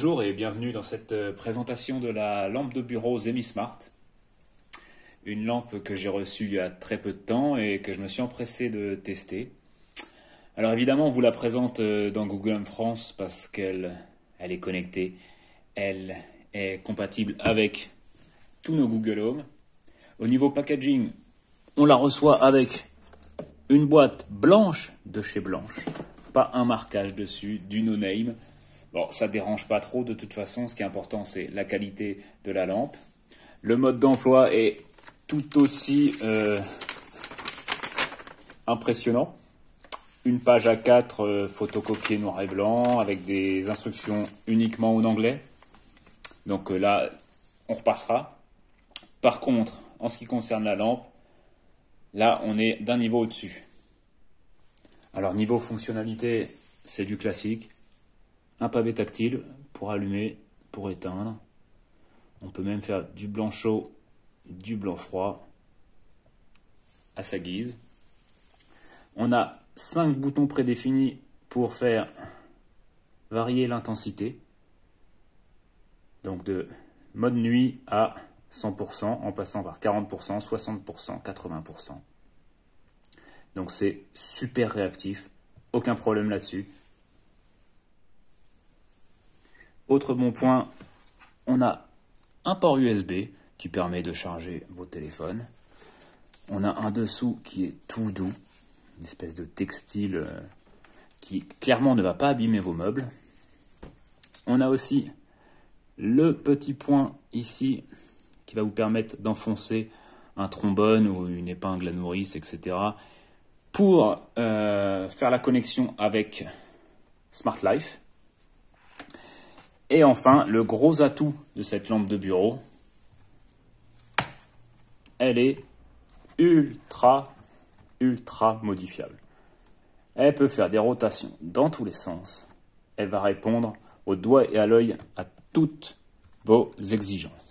Bonjour et bienvenue dans cette présentation de la lampe de bureau Zemismart. Une lampe que j'ai reçue il y a très peu de temps et que je me suis empressé de tester. Alors évidemment, on vous la présente dans Google Home France parce qu'elle est connectée. Elle est compatible avec tous nos Google Home. Au niveau packaging, on la reçoit avec une boîte blanche de chez Blanche. Pas un marquage dessus, du no-name. Bon, ça ne dérange pas trop de toute façon. Ce qui est important, c'est la qualité de la lampe. Le mode d'emploi est tout aussi impressionnant. Une page A4 photocopiée noir et blanc avec des instructions uniquement en anglais. Donc là, on repassera. Par contre, en ce qui concerne la lampe, là, on est d'un niveau au-dessus. Alors, niveau fonctionnalité, c'est du classique. Un pavé tactile pour allumer, pour éteindre. On peut même faire du blanc chaud, du blanc froid à sa guise. On a 5 boutons prédéfinis pour faire varier l'intensité. Donc de mode nuit à 100% en passant par 40%, 60%, 80%. Donc c'est super réactif, aucun problème là-dessus. Autre bon point, on a un port USB qui permet de charger vos téléphones. On a un dessous qui est tout doux, une espèce de textile qui clairement ne va pas abîmer vos meubles. On a aussi le petit point ici qui va vous permettre d'enfoncer un trombone ou une épingle à nourrice, etc. pour faire la connexion avec Smart Life. Et enfin, le gros atout de cette lampe de bureau, elle est ultra modifiable. Elle peut faire des rotations dans tous les sens. Elle va répondre au doigt et à l'œil à toutes vos exigences.